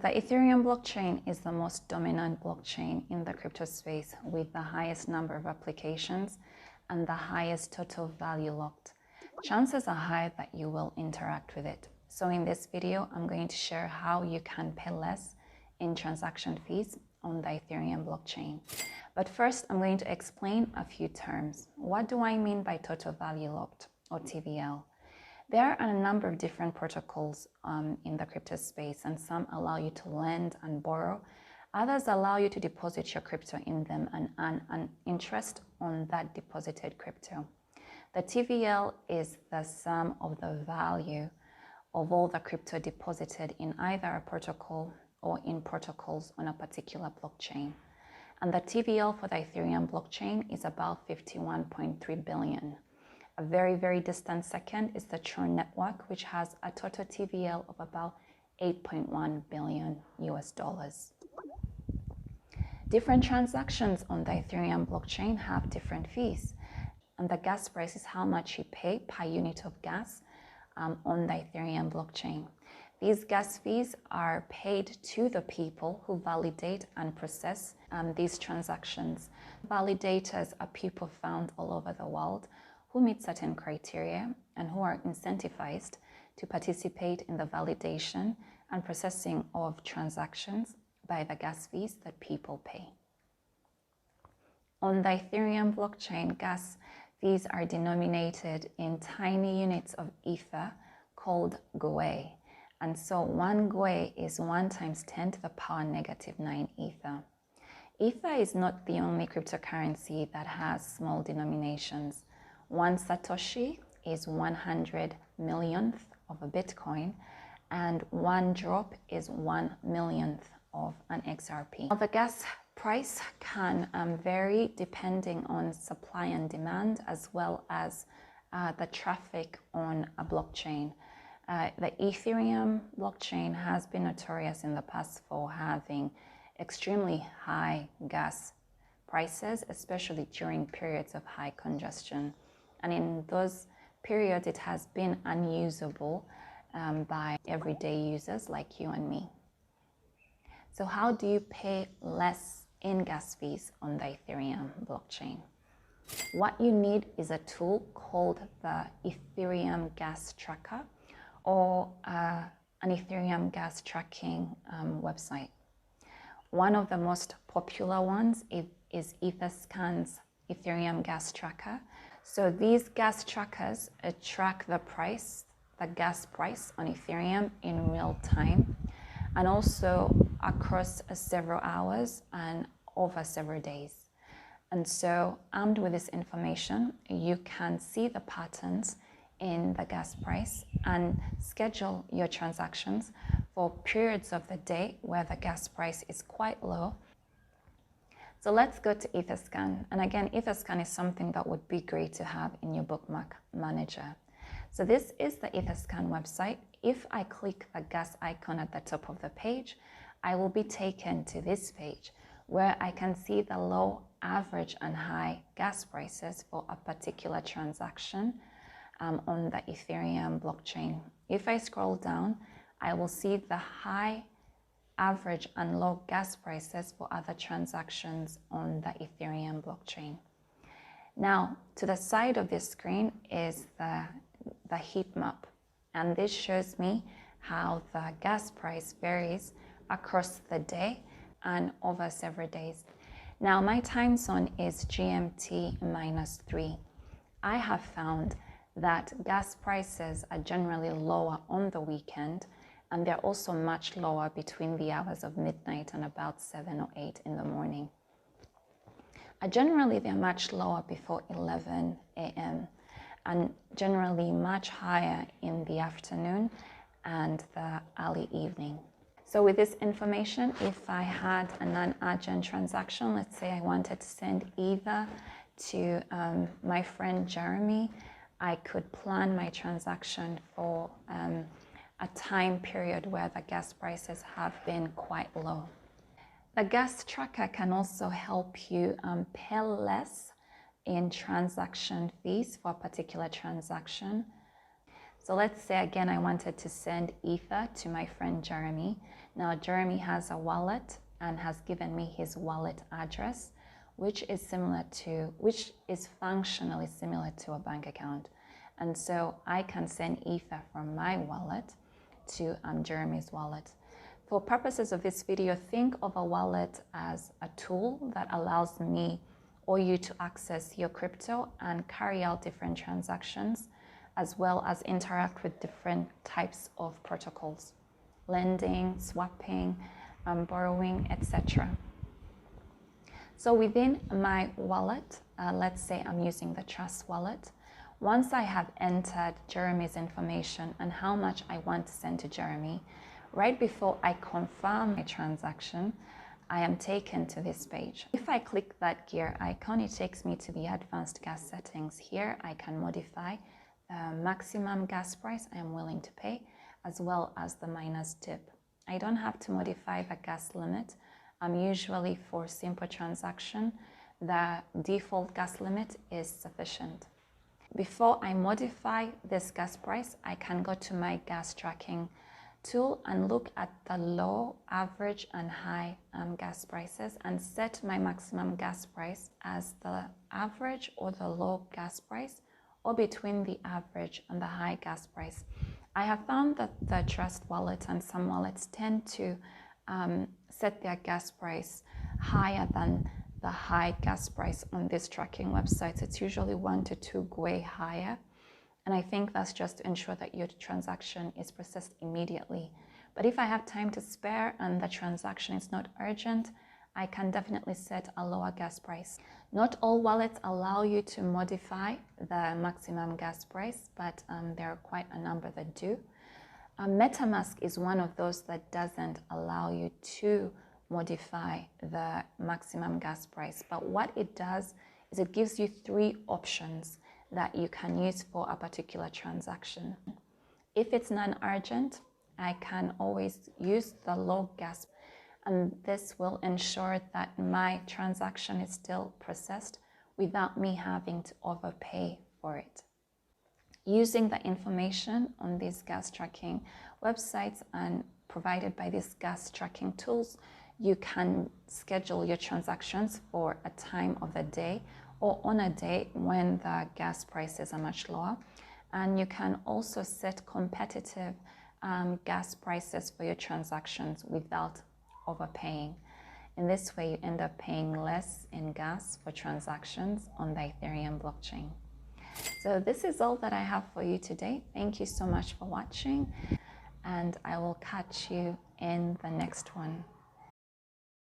The Ethereum blockchain is the most dominant blockchain in the crypto space with the highest number of applications and the highest total value locked. Chances are high that you will interact with it. So in this video, I'm going to share how you can pay less in transaction fees on the Ethereum blockchain. But first, I'm going to explain a few terms. What do I mean by total value locked, or TVL? There are a number of different protocols in the crypto space, and some allow you to lend and borrow. Others allow you to deposit your crypto in them and earn an interest on that deposited crypto. The TVL is the sum of the value of all the crypto deposited in either a protocol or in protocols on a particular blockchain. And the TVL for the Ethereum blockchain is about 51.3 billion. A very, very distant second is the Tron network, which has a total TVL of about 8.1 billion US dollars. Different transactions on the Ethereum blockchain have different fees. And the gas price is how much you pay per unit of gas on the Ethereum blockchain. These gas fees are paid to the people who validate and process these transactions. Validators are people found all over the world who meet certain criteria and who are incentivized to participate in the validation and processing of transactions by the gas fees that people pay. On the Ethereum blockchain, gas fees are denominated in tiny units of ether called gwei. And so 1 gwei is 1 × 10⁻⁻9 ether. Ether is not the only cryptocurrency that has small denominations. 1 Satoshi is 100 millionth of a Bitcoin, and 1 drop is 1 millionth of an XRP. Now, the gas price can vary depending on supply and demand, as well as the traffic on a blockchain. The Ethereum blockchain has been notorious in the past for having extremely high gas prices, especially during periods of high congestion. And in those periods, it has been unusable by everyday users like you and me. So how do you pay less in gas fees on the Ethereum blockchain? What you need is a tool called the Ethereum gas tracker, or an Ethereum gas tracking website. One of the most popular ones is Etherscan's Ethereum gas tracker. So these gas trackers track the gas price on Ethereum in real time, and also across several hours and over several days. And so armed with this information, you can see the patterns in the gas price and schedule your transactions for periods of the day where the gas price is quite low. So let's go to Etherscan. And again, Etherscan is something that would be great to have in your bookmark manager. So this is the Etherscan website. If I click the gas icon at the top of the page, I will be taken to this page where I can see the low, average, and high gas prices for a particular transaction on the Ethereum blockchain. If I scroll down, I will see the high, average, and low gas prices for other transactions on the Ethereum blockchain. Now, to the side of this screen is the heat map, and this shows me how the gas price varies across the day and over several days. Now, my time zone is GMT -3. I have found that gas prices are generally lower on the weekend, and they're also much lower between the hours of midnight and about 7 or 8 in the morning. Generally, they're much lower before 11 a.m. and generally much higher in the afternoon and the early evening. So with this information, if I had a non-urgent transaction, let's say I wanted to send either to my friend Jeremy, I could plan my transaction for a time period where the gas prices have been quite low. The gas tracker can also help you pay less in transaction fees for a particular transaction. So let's say again I wanted to send Ether to my friend Jeremy. Now Jeremy has a wallet and has given me his wallet address, which is functionally similar to a bank account. And so I can send Ether from my wallet to Jeremy's wallet. For purposes of this video, think of a wallet as a tool that allows me or you to access your crypto and carry out different transactions, as well as interact with different types of protocols, lending, swapping, borrowing, etc. So within my wallet, let's say I'm using the Trust wallet. Once I have entered Jeremy's information and how much I want to send to Jeremy, right before I confirm my transaction, I am taken to this page. If I click that gear icon, it takes me to the advanced gas settings. Here I can modify the maximum gas price I am willing to pay, as well as the miners tip. I don't have to modify the gas limit. Usually for simple transaction, the default gas limit is sufficient. Before I modify this gas price, I can go to my gas tracking tool and look at the low, average, and high gas prices and set my maximum gas price as the average or the low gas price, or between the average and the high gas price. I have found that the Trust wallet and some wallets tend to set their gas price higher than the high gas price on these tracking websites. It's usually 1 to 2 GWE higher. And I think that's just to ensure that your transaction is processed immediately. But if I have time to spare and the transaction is not urgent, I can definitely set a lower gas price. Not all wallets allow you to modify the maximum gas price, but there are quite a number that do. MetaMask is one of those that doesn't allow you to modify the maximum gas price. But what it does is it gives you 3 options that you can use for a particular transaction. If it's non-urgent, I can always use the low gas, and this will ensure that my transaction is still processed without me having to overpay for it. Using the information on these gas tracking websites and provided by these gas tracking tools, you can schedule your transactions for a time of the day or on a day when the gas prices are much lower. And you can also set competitive gas prices for your transactions without overpaying. In this way, you end up paying less in gas for transactions on the Ethereum blockchain. So this is all that I have for you today. Thank you so much for watching, and I will catch you in the next one.